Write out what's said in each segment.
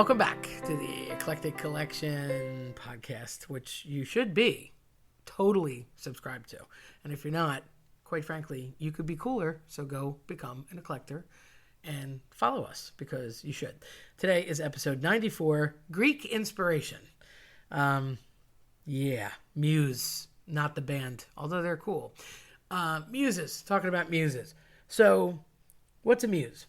Welcome back to the Eclectic Collection podcast, which you should be totally subscribed to. And if you're not, quite frankly, you could be cooler. So go become an eclector and follow us because you should. Today is episode 94, Greek Inspiration. Muse, not the band, although they're cool. Muses, talking about muses. So what's a muse?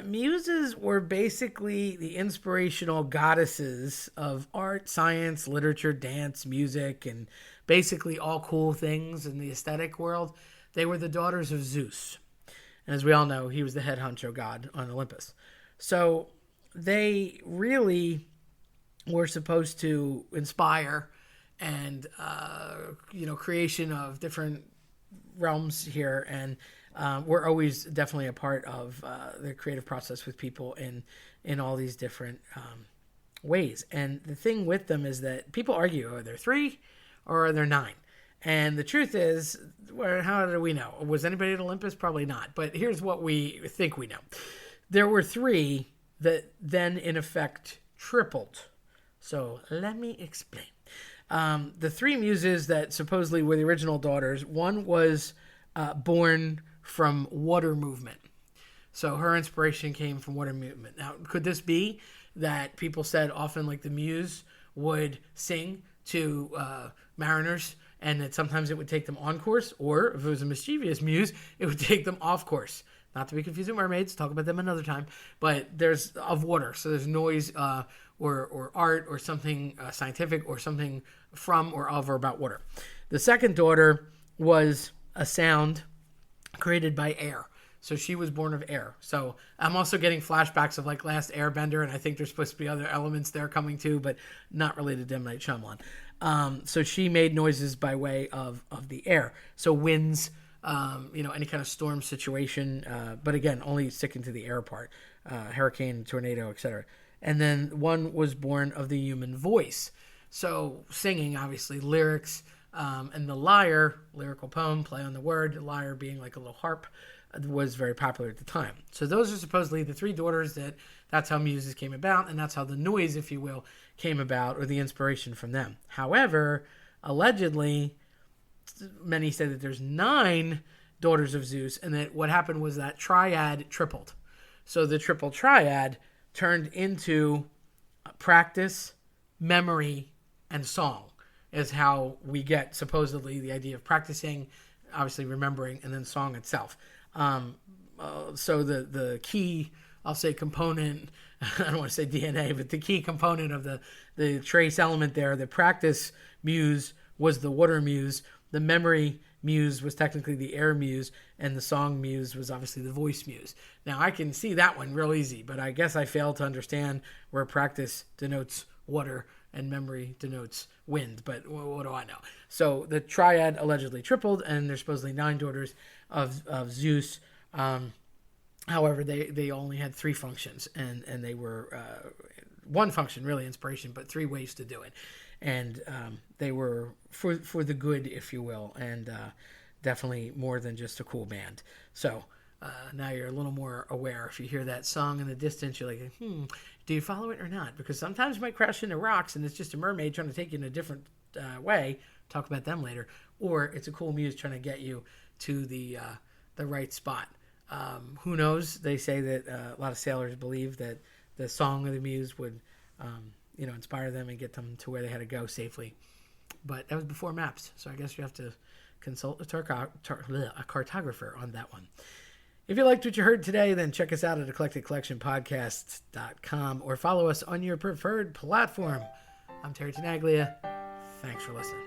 Muses were basically the inspirational goddesses of art, science, literature, dance, music, and basically all cool things in the aesthetic world. They were the daughters of Zeus. And as we all know, he was the head honcho god on Olympus. So they really were supposed to inspire and, creation of different realms here, and we're always definitely a part of the creative process with people in all these different ways. And the thing with them is that people argue, are there 3 or are there 9? And the truth is, well, how do we know? Was anybody at Olympus? Probably not. But here's what we think we know. There were 3 that then, in effect, tripled. So let me explain. The 3 muses that supposedly were the original daughters, one was born from water movement. So her inspiration came from water movement. Now, could this be that people said often like the muse would sing to mariners and that sometimes it would take them on course, or if it was a mischievous muse, it would take them off course? Not to be confused with mermaids, talk about them another time, but there's of water. So there's noise or art or something scientific or something from or of or about water. The second daughter was a sound created by air. So she was born of air. So I'm also getting flashbacks of like Last Airbender, and I think there's supposed to be other elements there coming too, but not related to M. Night Shyamalan. So she made noises by way of the air. So winds, any kind of storm situation, but again, only sticking to the air part, hurricane, tornado, etc. And then one was born of the human voice. So singing, obviously, lyrics, and the lyre, lyrical poem, play on the word, lyre being like a little harp, was very popular at the time. So those are supposedly the 3 daughters that's how muses came about, and that's how the noise, if you will, came about, or the inspiration from them. However, allegedly, many say that there's 9 daughters of Zeus, and that what happened was that triad tripled. So the triple triad turned into practice, memory, and song is how we get supposedly the idea of practicing, obviously remembering, and then song itself. So the key, I'll say component, I don't want to say DNA, but the key component of the trace element there, the practice muse was the water muse, the memory muse was technically the air muse, and the song muse was obviously the voice muse. Now I can see that one real easy, but I guess I failed to understand where practice denotes water and memory denotes wind, but what do I know? So the triad allegedly tripled, and there's supposedly 9 daughters of Zeus. However, they only had 3 functions, and they were one function, really inspiration, but 3 ways to do it. And they were for the good, if you will, and definitely more than just a cool band. So now you're a little more aware. If you hear that song in the distance, you're like, do you follow it or not? Because sometimes you might crash into rocks and it's just a mermaid trying to take you in a different way. Talk about them later. Or it's a cool muse trying to get you to the right spot. Who knows? They say that a lot of sailors believe that the song of the muse would, inspire them and get them to where they had to go safely. But that was before maps, so I guess you have to consult a cartographer on that one. If you liked what you heard today, then check us out at eclecticcollectionpodcasts.com or follow us on your preferred platform. I'm Terry Tenaglia. Thanks for listening.